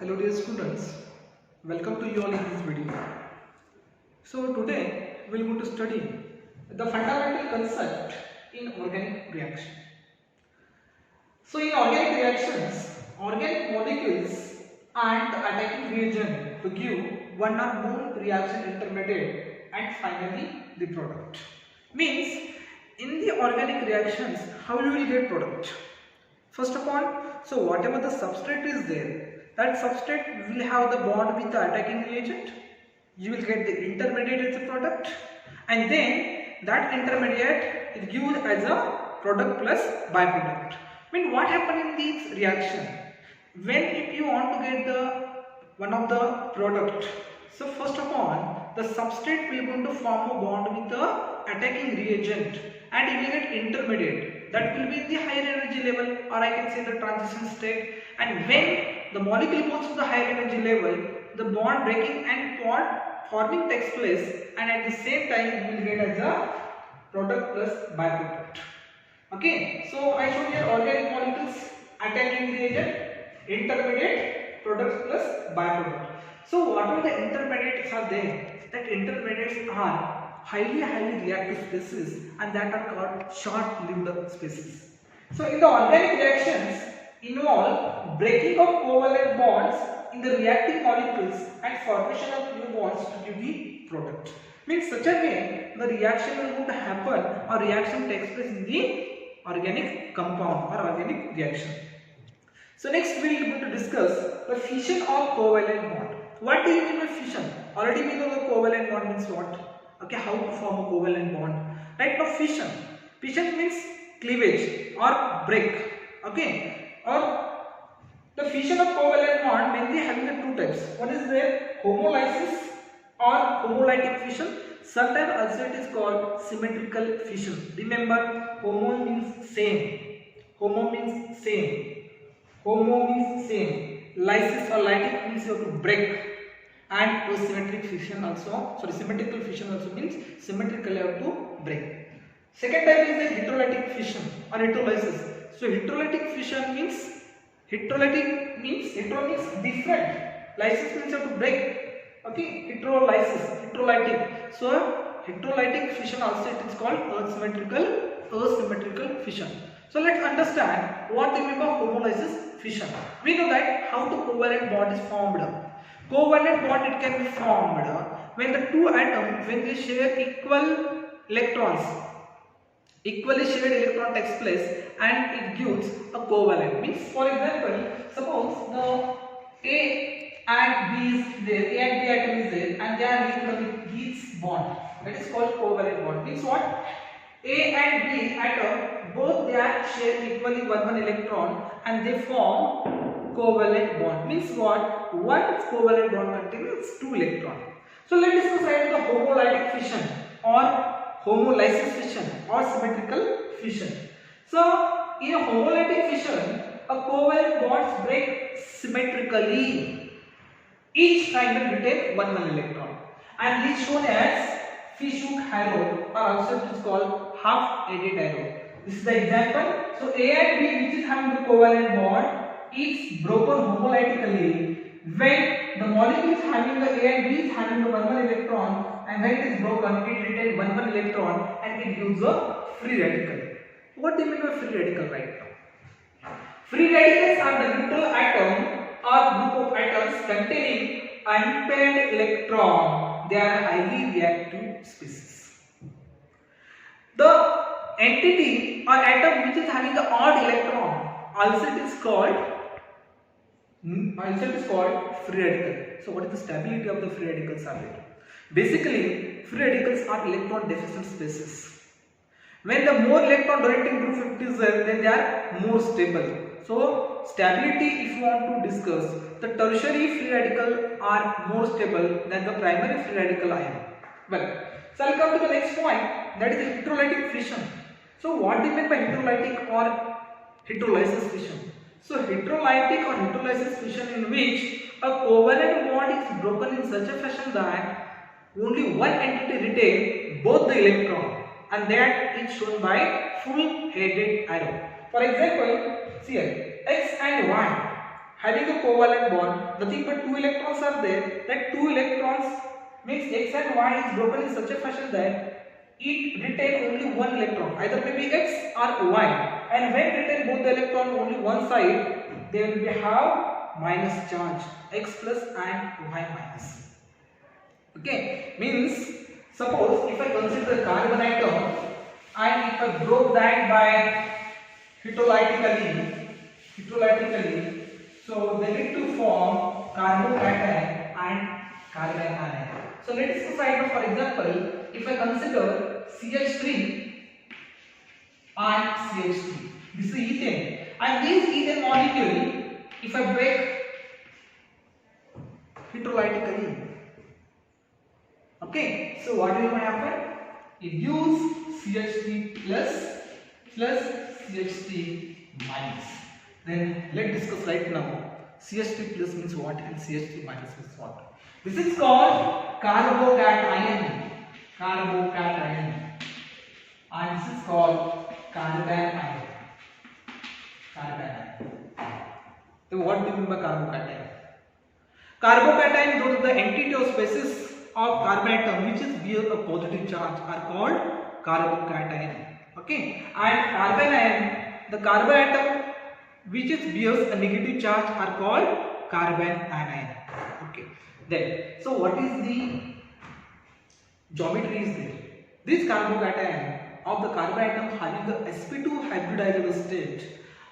Hello dear students, welcome to you all in this video. So today we are going to study the fundamental concept in organic reaction. So in organic reactions, organic molecules and the attacking reagent to give one or more reaction intermediate and finally the product. Means in the organic reactions, how you will get product? First of all, so whatever the substrate is there, that substrate will have the bond with the attacking reagent. You will get the intermediate as a product, and then that intermediate is used as a product plus byproduct. I mean, what happens in this reaction? When if you want to get the one of the product, so first of all, the substrate will going to form a bond with the attacking reagent, and you will get intermediate that will be in the higher energy level, or I can say the transition state. And when the molecule goes to the higher energy level, the bond breaking and bond forming takes place, and at the same time you will get as a product plus byproduct. Okay, so I showed here organic molecules, attacking reagent, intermediate, products plus byproduct. So what are the intermediates are there? That intermediates are highly reactive species, and that are called short-lived species. So in the organic reactions involve breaking of covalent bonds in the reacting molecules and formation of new bonds to give the product. Means such a way the reaction will going to happen, or reaction takes place in the organic compound or organic reaction. So next we are going to discuss the fission of covalent bond. What do you mean by fission? Already we know the covalent bond means what? Okay, how to form a covalent bond. Right now fission. Fission means cleavage or break. Okay, or the fission of covalent bond mainly having the two types. One is there homolysis or homolytic fission. Sometimes also it is called symmetrical fission. Remember, homo means same. Homo means same. Homo means same. Lysis or lytic means you have to break. And symmetric fission also, symmetrical fission also means symmetrically you have to break. Second type is the heterolytic fission or heterolysis. So heterolytic fission means hetero means different. Lysis means you have to break. Okay, heterolytic. So heterolytic fission also it is called asymmetrical fission. So let's understand what we mean by homolysis fission. We know that how the covalent bond is formed. Covalent bond it can be formed when the two atoms when they share equal electrons. Equally shared electron takes place and it gives a covalent. Means for example, suppose the A and B is there, A and B atom is there, and they are linked with this bond. That is called covalent bond. Means what? A and B atom both they are share equally one electron and they form covalent bond. Means what? One covalent bond contains two electrons. So let us discuss right the homolytic fission or homolysis fission or symmetrical fission. So in a homolytic fission, a covalent bonds break symmetrically. Each triangle retain one electron, and this shown as fish-hook arrow, or also it is called half-edged arrow. This is the example. So A and B, which is having the covalent bond, is broken homolytically when the molecule is having the A and B is having the one electron, and when it is broken, it retains one electron and it gives a free radical. What do you mean by free radical right now? Free radicals are the neutral atom or group of atoms containing unpaired electron. They are highly reactive species. The entity or atom which is having the odd electron also it is called free radical. So what is the stability of the free radicals are there? Basically, free radicals are electron deficient species. When the more electron donating group it is there, then they are more stable. So stability, if you want to discuss, the tertiary free radical are more stable than the primary free radical ion. Well, so I'll come to the next point, that is heterolytic fission. So what do you mean by heterolytic or heterolysis fission? So heterolytic or heterolysis fission in which a covalent bond is broken in such a fashion that only one entity retains both the electron, and that is shown by full-headed arrow. For example, see here, X and Y having a covalent bond, nothing but 2 electrons are there. That 2 electrons means X and Y is broken in such a fashion that it retain only one electron, either maybe X or Y. And when retain both the electron only one side, they will be have minus charge, X plus and Y minus. Okay, means suppose if I consider carbon atom and if I broke that by heterolytically, so they need to form carbocation and carbon anion. So let us decide, for example, if I consider CH3 and CH3, this is ethane, and this ethane molecule, if I break heterolytically, okay, so what will happen? It gives CH3 plus CH3 minus. Then let's discuss right now. CH3 plus means what and CH3 minus means what? This is called carbocation. And this is called carbon ion. So what do you mean by carbocation? Carbocation, those are the entity or species of carbon atom which is bear a positive charge are called carbocation. Okay, and carbon ion, the carbon atom which is bears a negative charge are called carbon anion. Okay, then so what is the geometry is there? This carbocation of the carbon atom having the sp2 hybridized state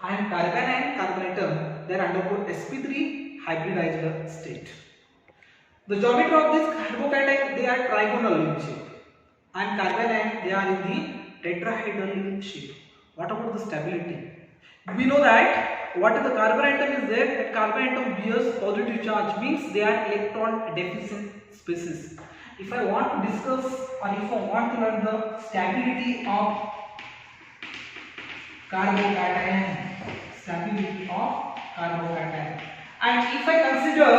and carbon atom they undergo sp3 hybridized state. The geometry of this carbocation they are trigonal in shape and carbon they are in the tetrahedral shape. What about the stability? We know that what is the carbon atom is there, that carbon atom bears positive charge means they are electron deficient species. If I want to discuss or if I want to learn the stability of carbocation, and if I consider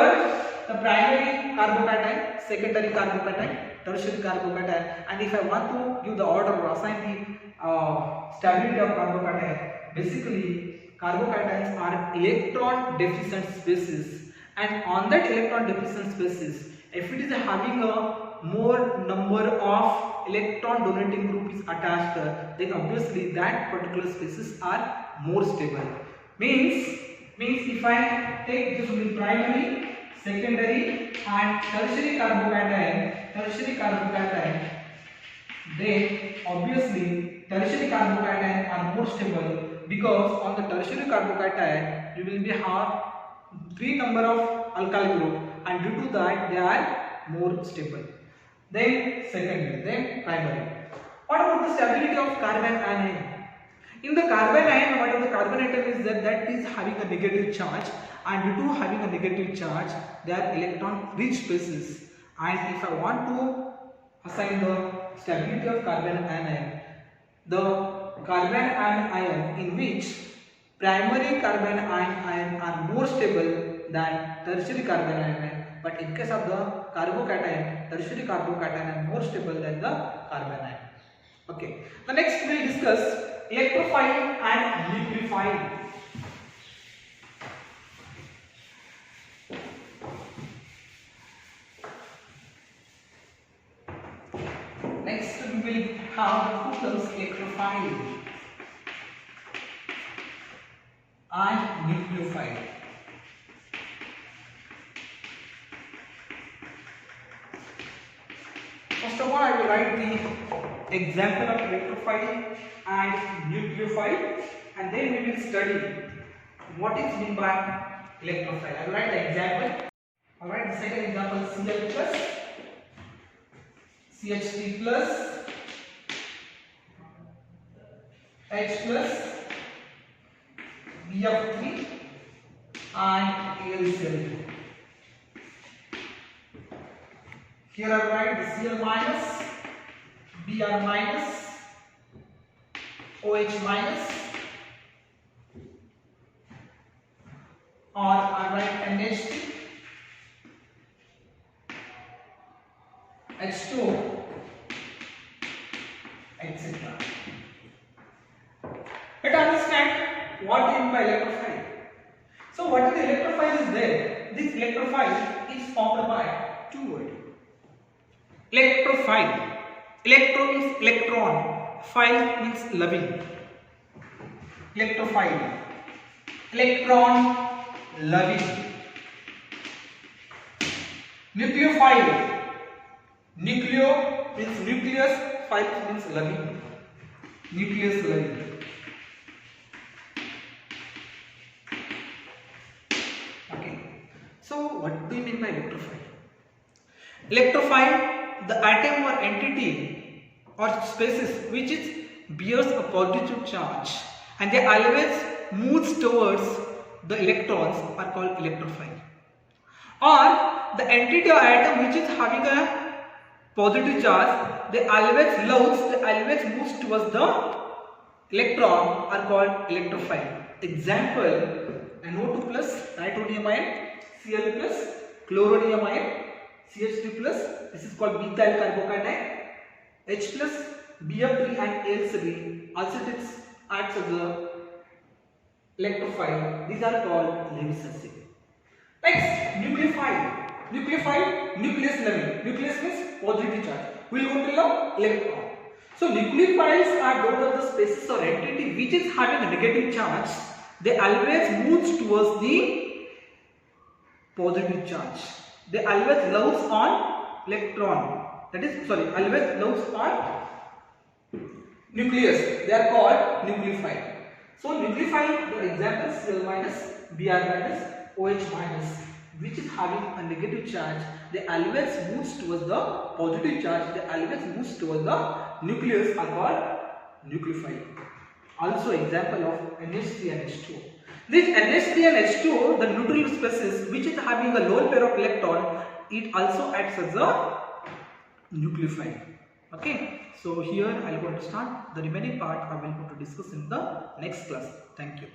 the primary carbocation, secondary carbocation, tertiary carbocation, and if I want to give the order or assign the stability of carbocation, basically carbocations are electron deficient species, and on that electron deficient species, if it is having a more number of electron donating group is attached, then obviously that particular species are more stable. Means if I take this will be primary, secondary and tertiary carbocation, then obviously tertiary carbocation are more stable, because on the tertiary carbocation you will be have 3 number of alkyl group, and due to that they are more stable. Then secondary, then primary. What about the stability of carbon anion? In the carbon ion, what is the carbon atom is that is having a negative charge, and due to having a negative charge, they are electron rich species. And if I want to assign the stability of carbon anion, the carbon ion in which primary carbon ion are more stable than tertiary carbon ion, but in case of the carbocation, tertiary carbocation are more stable than the carbon ion. Okay, the next we will discuss electrophile and liquefied. Next we will have the two terms, electrophile and nucleophile. First of all, I will write the example of electrophile and nucleophile, and then we will study what is meant by electrophile. I will write the example. I will write the second example, Cl plus, CH3 plus, H plus, Bf3 and AlCl2. Here I write the Cl minus, Br minus, OH minus, or I write NH3, H2, etc. Let us understand what is by electrophile. So what is the electrophile there. This electrophile is formed by two words. Electrophile. Electro means electron. Phile means loving. Electrophile. Electron loving. Nucleophile. Nucleo means nucleus. Phile means loving. Nucleus loving. So what do you mean by electrophile? Electrophile, the atom or entity or species which bears a positive charge and they always moves towards the electrons are called electrophile. Or the entity or atom which is having a positive charge, they always moves towards the electron are called electrophile. Example, NO2 plus nitronium ion, Cl plus chloronium ion, CH2 plus, this is called methyl carbocation, H plus BF3 and AL3 also acts as a electrophile. These are called Lewis acid. Next, nucleophile. Nucleophile, nucleus loving. Nucleus means positive charge. We will go to the electron. So nucleophiles are those of the species or entity which is having a negative charge. They always move towards the positive charge. They always loves on electron. That is, always loves on nucleus. They are called nucleophile. So nucleophile, the examples Cl minus, Br minus, OH minus, which is having a negative charge. They always moves towards the positive charge. They always moves towards the nucleus are called nucleophile. Also example of NH3 and H2. This NH3 and H2, the neutral species which is having a lone pair of electron, it also acts as a nucleophile. Okay, so here I am going to start. The remaining part I will going to discuss in the next class. Thank you.